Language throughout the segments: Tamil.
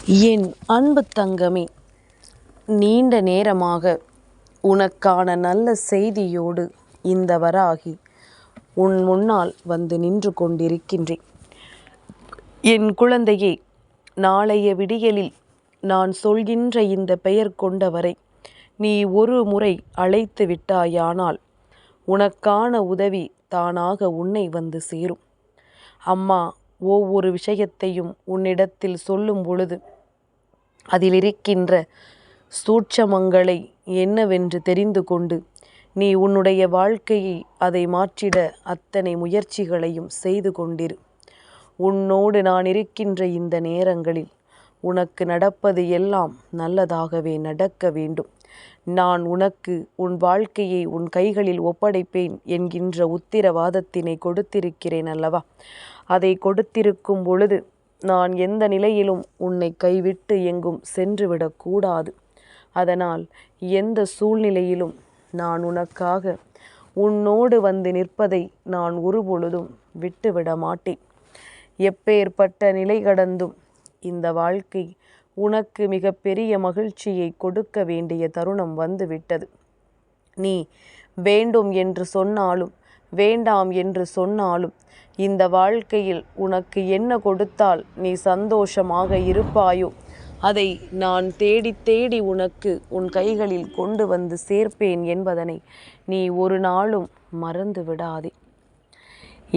என் அன்பு தங்கமே, நீண்ட நேரமாக உனக்கான நல்ல செய்தியோடு இந்த வராகி உன் முன்னால் வந்து நின்று கொண்டிருக்கின்றேன். என் குழந்தையே, நாளைய விடியலில் நான் சொல்கின்ற இந்த பெயர் கொண்டவரை நீ ஒரு முறை அழைத்து விட்டாயானால் உனக்கான உதவி தானாக உன்னை வந்து சேரும். அம்மா ஒவ்வொரு விஷயத்தையும் உன்னிடத்தில் சொல்லும் பொழுது அதில் இருக்கின்ற சூட்சமங்களை என்னவென்று தெரிந்து கொண்டு நீ உன்னுடைய வாழ்க்கையை அதை மாற்றிட அத்தனை முயற்சிகளையும் செய்து கொண்டிரு. உன்னோடு நான் இருக்கின்ற இந்த நேரங்களில் உனக்கு நடப்பது எல்லாம் நல்லதாகவே நடக்க வேண்டும். நான் உனக்கு உன் வாழ்க்கையை உன் கைகளில் ஒப்படைப்பேன் என்கின்ற உத்திரவாதத்தினை கொடுத்திருக்கிறேன் அல்லவா? அதை கொடுத்திருக்கும் பொழுது நான் எந்த நிலையிலும் உன்னை கைவிட்டு எங்கும் சென்றுவிடக்கூடாது. அதனால் எந்த சூழ்நிலையிலும் நான் உனக்காக உன்னோடு வந்து நிற்பதை நான் ஒருபொழுதும் விட்டுவிட மாட்டேன். எப்பேற்பட்ட நிலை கடந்தும் இந்த வாழ்க்கை உனக்கு மிக பெரிய மகிழ்ச்சியை கொடுக்க வேண்டிய தருணம் வந்துவிட்டது. நீ வேண்டும் என்று சொன்னாலும் வேண்டாம் என்று சொன்னாலும் இந்த வாழ்க்கையில் உனக்கு என்ன கொடுத்தால் நீ சந்தோஷமாக இருப்பாயோ அதை நான் தேடி தேடி உனக்கு உன் கைகளில் கொண்டு வந்து சேர்ப்பேன் என்பதனை நீ ஒரு நாளும் மறந்து விடாதே.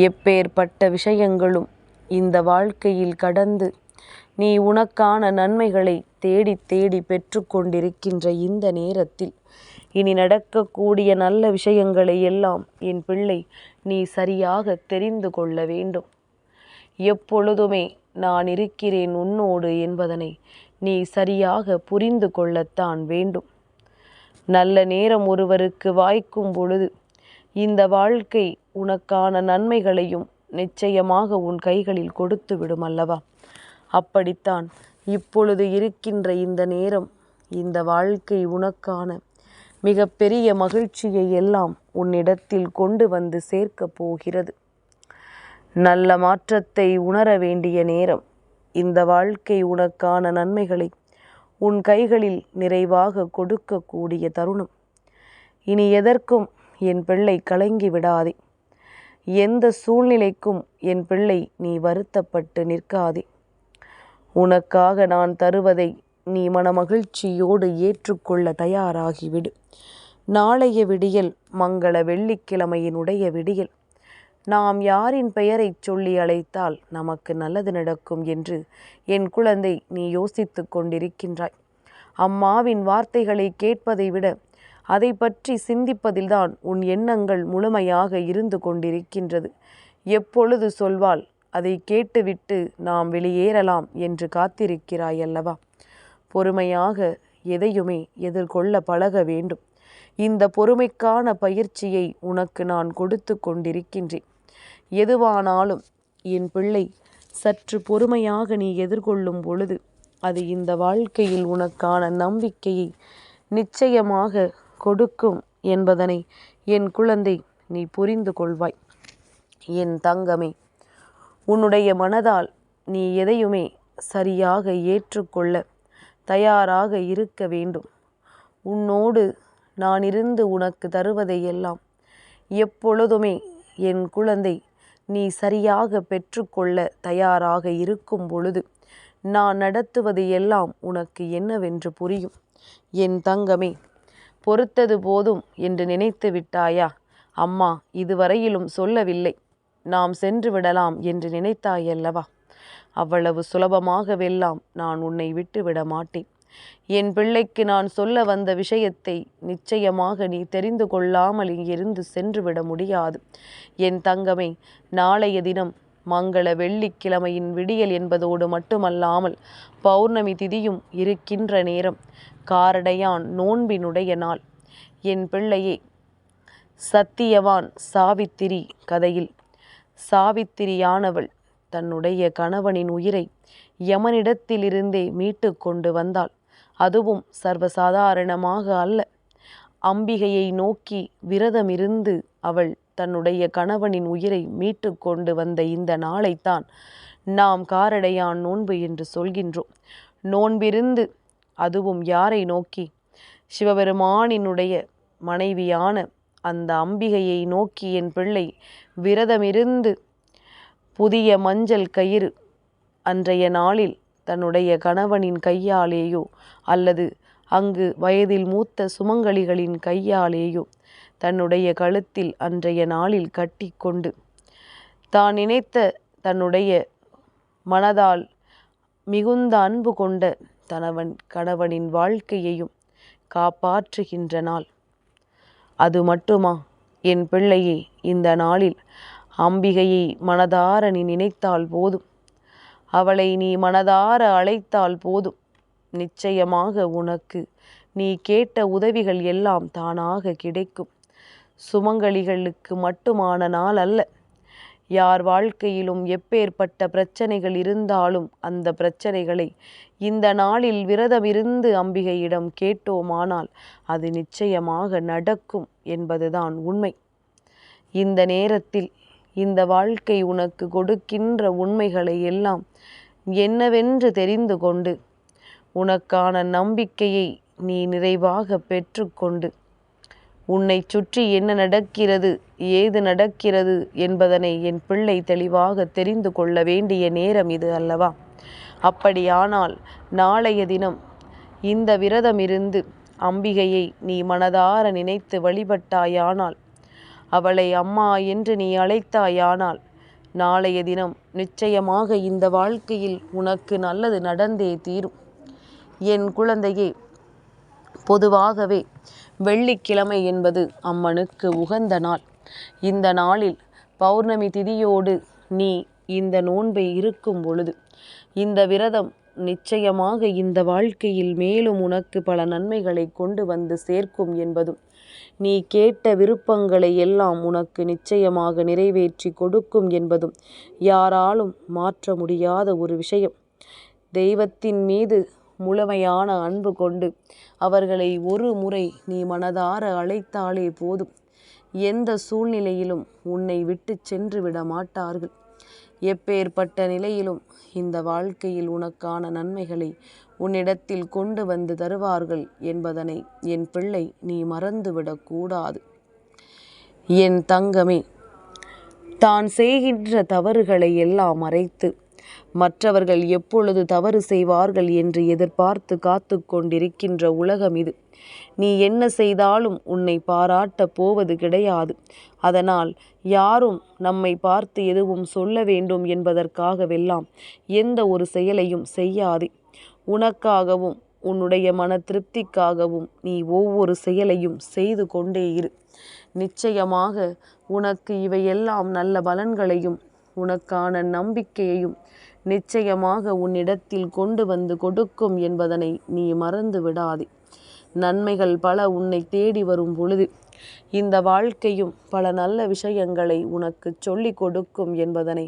எப்பேற்பட்ட விஷயங்களும் இந்த வாழ்க்கையில் கடந்து நீ உனக்கான நன்மைகளை தேடி தேடி பெற்று கொண்டிருக்கின்ற இந்த நேரத்தில் இனி நடக்கக்கூடிய நல்ல விஷயங்களை எல்லாம் என் பிள்ளை நீ சரியாக தெரிந்து கொள்ள வேண்டும். எப்பொழுதுமே நான் இருக்கிறேன் உன்னோடு என்பதனை நீ சரியாக புரிந்து கொள்ளத்தான் வேண்டும். நல்ல நேரம் ஒருவருக்கு வாய்க்கும் பொழுது இந்த வாழ்க்கை உனக்கான நன்மைகளையும் நிச்சயமாக உன் கைகளில் கொடுத்து விடும் அல்லவா? அப்படித்தான் இப்பொழுது இருக்கின்ற இந்த நேரம் இந்த வாழ்க்கை உனக்கான மிக பெரிய மகிழ்ச்சியை எல்லாம் உன்னிடத்தில் கொண்டு வந்து சேர்க்கப் போகிறது. நல்ல மாற்றத்தை உணர வேண்டிய நேரம். இந்த வாழ்க்கை உனக்கான நன்மைகளை உன் கைகளில் நிறைவாக கொடுக்கக்கூடிய தருணம். இனி எதற்கும் என் பிள்ளை கலங்கி விடாதே. எந்த சூழ்நிலைக்கும் என் பிள்ளை நீ வருத்தப்பட்டு நிற்காதே. உனக்காக நான் தருவதை நீ மனமகிழ்ச்சியோடு ஏற்றுக்கொள்ள தயாராகிவிடு. நாளைய விடியல் மங்கள வெள்ளிக்கிழமையினுடைய விடியல். நாம் யாரின் பெயரை சொல்லி அழைத்தால் நமக்கு நல்லது நடக்கும் என்று என் குழந்தை நீ யோசித்து கொண்டிருக்கின்றாய். அம்மாவின் வார்த்தைகளை கேட்பதை விட அதை பற்றி சிந்திப்பதில்தான் உன் எண்ணங்கள் முழுமையாக இருந்து கொண்டிருக்கின்றது. எப்பொழுது சொல்வாள், அதை கேட்டுவிட்டு நாம் வெளியேறலாம் என்று காத்திருக்கிறாய் அல்லவா? பொறுமையாக எதையுமே எதிர்கொள்ள பழக வேண்டும். இந்த பொறுமைக்கான பயிற்சியை உனக்கு நான் கொடுத்து கொண்டிருக்கின்றேன். எதுவானாலும் என் பிள்ளை சற்று பொறுமையாக நீ எதிர்கொள்ளும் பொழுது அது இந்த வாழ்க்கையில் உனக்கான நம்பிக்கையை நிச்சயமாக கொடுக்கும் என்பதனை என் குழந்தை நீ புரிந்து கொள்வாய். என் தங்கமே, உன்னுடைய மனதால் நீ எதையுமே சரியாக ஏற்றுக்கொள்ள தயாராக இருக்க வேண்டும். உன்னோடு நான் இருந்து உனக்கு தருவதையெல்லாம் எப்பொழுதுமே என் குழந்தை நீ சரியாக பெற்றுக்கொள்ள தயாராக இருக்கும் பொழுது நான் நடத்துவது எல்லாம் உனக்கு என்னவென்று புரியும். என் தங்கமே, பொறுத்தது போதும் என்று நினைத்து விட்டாயா? அம்மா இதுவரையிலும் சொல்லவில்லை, நாம் சென்று விடலாம் என்று நினைத்தாயல்லவா? அவ்வளவு சுலபமாகவெல்லாம் நான் உன்னை விட்டுவிட மாட்டேன். என் பிள்ளைக்கு நான் சொல்ல வந்த விஷயத்தை நிச்சயமாக நீ தெரிந்து கொள்ளாமல் இங்கிருந்து சென்றுவிட முடியாது. என் தங்கமே, நாளைய தினம் மங்கள வெள்ளிக்கிழமையின் விடியல் என்பதோடு மட்டுமல்லாமல் பௌர்ணமி திதியும் இருக்கின்ற நேரம். காரடையான் நோன்பினுடைய நாள். என் பிள்ளையே, சத்தியவான் சாவித்திரி கதையில் சாவித்திரியானவள் தன்னுடைய கணவனின் உயிரை யமனிடத்திலிருந்தே மீட்டு கொண்டு வந்தாள். அதுவும் சர்வசாதாரணமாக அல்ல. அம்பிகையை நோக்கி விரதமிருந்து அவள் தன்னுடைய கணவனின் உயிரை மீட்டு கொண்டு வந்த இந்த நாளைத்தான் நாம் காரடையான் நோன்பு என்று சொல்கின்றோம். நோன்பிருந்து, அதுவும் யாரை நோக்கி? சிவபெருமானினுடைய மனைவியான அந்த அம்பிகையை நோக்கி என் பிள்ளை விரதமிருந்து புதிய மஞ்சள் கயிறு அன்றைய நாளில் தன்னுடைய கணவனின் கையாலேயோ அல்லது அங்கு வயதில் மூத்த சுமங்கலிகளின் கையாலேயோ தன்னுடைய கழுத்தில் அன்றைய நாளில் கட்டி கொண்டு தான் நினைத்த தன்னுடைய மனதால் மிகுந்த அன்பு கொண்ட கணவனின் வாழ்க்கையையும் காப்பாற்றுகின்ற நாள். அது மட்டுமா என் பிள்ளையே, இந்த நாளில் அம்பிகையை மனதார நீ நினைத்தால் போதும், அவளை நீ மனதார அழைத்தால் போதும், நிச்சயமாக உனக்கு நீ கேட்ட உதவிகள் எல்லாம் தானாக கிடைக்கும். சுமங்கலிகளுக்கு மட்டுமான நாள் அல்ல. யார் வாழ்க்கையிலும் எப்பேற்பட்ட பிரச்சனைகள் இருந்தாலும் அந்த பிரச்சனைகளை இந்த நாளில் விரதமிருந்து அம்பிகையிடம் கேட்டோமானால் அது நிச்சயமாக நடக்கும் என்பதுதான் உண்மை. இந்த நேரத்தில் இந்த வாழ்க்கை உனக்கு கொடுக்கின்ற உண்மைகளை எல்லாம் என்னவென்று தெரிந்து கொண்டு உனக்கான நம்பிக்கையை நீ நிறைவாக பெற்றுக்கொண்டு உன்னை சுற்றி என்ன நடக்கிறது, ஏது நடக்கிறது என்பதனை என் பிள்ளை தெளிவாக தெரிந்து கொள்ள வேண்டிய நேரம் இது அல்லவா? அப்படியானால் நாளைய தினம் இந்த விரதமிருந்து அம்பிகையை நீ மனதார நினைத்து வழிபட்டாயானால், அவளை அம்மா என்று நீ அழைத்தாயானால், நாளைய தினம் நிச்சயமாக இந்த வாழ்க்கையில் உனக்கு நல்லது நடந்தே தீரும். என் குழந்தையே, பொதுவாகவே வெள்ளிக்கிழமை என்பது அம்மனுக்கு உகந்த நாள். இந்த நாளில் பௌர்ணமி திதியோடு நீ இந்த நோன்பை இருக்கும் பொழுது இந்த விரதம் நிச்சயமாக இந்த வாழ்க்கையில் மேலும் உனக்கு பல நன்மைகளை கொண்டு வந்து சேர்க்கும் என்பதும், நீ கேட்ட விருப்பங்களை எல்லாம் உனக்கு நிச்சயமாக நிறைவேற்றி கொடுக்கும் என்பதும் யாராலும் மாற்ற முடியாத ஒரு விஷயம். தெய்வத்தின் மீது முழுமையான அன்பு கொண்டு அவர்களை ஒரு முறை நீ மனதார அழைத்தாலே போதும், எந்த சூழ்நிலையிலும் உன்னை விட்டு சென்று விட மாட்டார்கள். எப்பேற்பட்ட நிலையிலும் இந்த வாழ்க்கையில் உனக்கான நன்மைகளை உன்னிடத்தில் கொண்டு வந்து தருவார்கள் என்பதனை என் பிள்ளை நீ மறந்துவிடக்கூடாது. என் தங்கமே, தான் செய்கின்ற தவறுகளை எல்லாம் மறைத்து மற்றவர்கள் எப்பொழுது தவறு செய்வார்கள் என்று எதிர்பார்த்து காத்து கொண்டிருக்கின்ற உலகம் இது. நீ என்ன செய்தாலும் உன்னை பாராட்டப் போவது கிடையாது. அதனால் யாரும் நம்மை பார்த்து எதுவும் சொல்ல வேண்டும் என்பதற்காகவெல்லாம் எந்த ஒரு செயலையும் செய்யாதே. உனக்காகவும் உன்னுடைய மன திருப்திக்காகவும் நீ ஒவ்வொரு செயலையும் செய்து கொண்டே இரு. நிச்சயமாக உனக்கு இவையெல்லாம் நல்ல பலன்களையும் உனக்கான நம்பிக்கையையும் நிச்சயமாக உன்னிடத்தில் கொண்டு வந்து கொடுக்கும் என்பதனை நீ மறந்து விடாதே. நன்மைகள் பல உன்னை தேடி வரும் பொழுது இந்த வாழ்க்கையும் பல நல்ல விஷயங்களை உனக்கு சொல்லிக் கொடுக்கும் என்பதனை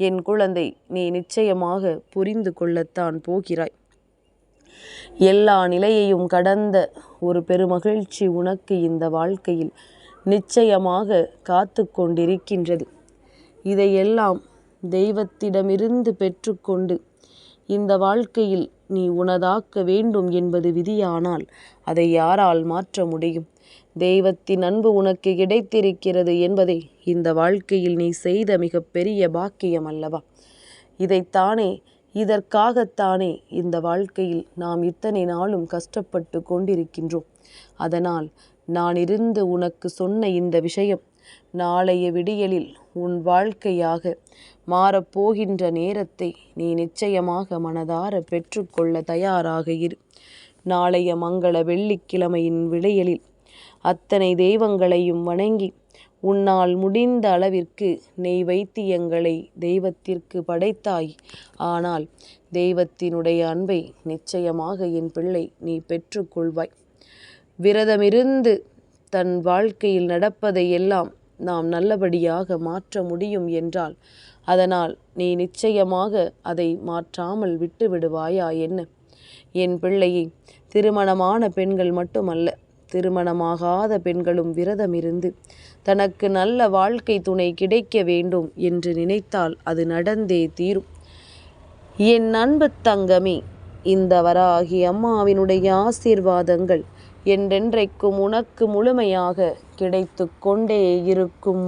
என் குழந்தை நீ நிச்சயமாக புரிந்து கொள்ளத்தான் போகிறாய். எல்லா நிலையையும் கடந்த ஒரு பெருமகிழ்ச்சி உனக்கு இந்த வாழ்க்கையில் நிச்சயமாக காத்து கொண்டிருக்கின்றது. இதையெல்லாம் தெய்வத்திடமிருந்து பெற்றுக்கொண்டு இந்த வாழ்க்கையில் நீ உனதாக்க வேண்டும் என்பது விதியானால் அதை யாரால் மாற்ற முடியும்? தெய்வத்தின் அன்பு உனக்கு கிடைத்திருக்கிறது என்பதை இந்த வாழ்க்கையில் நீ செய்த மிகப்பெரிய பாக்கியம் அல்லவா? இதற்காகத்தானே இந்த வாழ்க்கையில் நாம் இத்தனை நாளும் கஷ்டப்பட்டு கொண்டிருக்கின்றோம். அதனால் நான் இருந்து உனக்கு சொன்ன இந்த விஷயம் நாளைய விடியலில் உன் வாழ்க்கையாக மாறப்போகின்ற நேரத்தை நீ நிச்சயமாக மனதார பெற்றுக்கொள்ள தயாராக இரு. நாளைய மங்கள வெள்ளிக்கிழமையின் விடியலில் அத்தனை தெய்வங்களையும் வணங்கி உன்னால் முடிந்த அளவிற்கு நெய் வைத்தியங்களை தெய்வத்திற்கு படைத்தாய். ஆனால் தெய்வத்தினுடைய அன்பை நிச்சயமாக என் பிள்ளை நீ பெற்றுக்கொள்வாய். விரதமிருந்து தன் வாழ்க்கையில் நடப்பதை எல்லாம் நாம் நல்லபடியாக மாற்ற முடியும் என்றால் அதனால் நீ நிச்சயமாக அதை மாற்றாமல் விட்டு விடுவாயா என்ன? என் பிள்ளையை, திருமணமான பெண்கள் மட்டுமல்ல, திருமணமாகாத பெண்களும் விரதமிருந்து தனக்கு நல்ல வாழ்க்கை துணை கிடைக்க வேண்டும் என்று நினைத்தால் அது நடந்தே தீரும். என் அன்பு தங்கமே, இந்த வராகி அம்மாவினுடைய ஆசீர்வாதங்கள் என்றென்றைக்கும் உனக்கு முழுமையாக கிடைத்து கொண்டே இருக்கும்.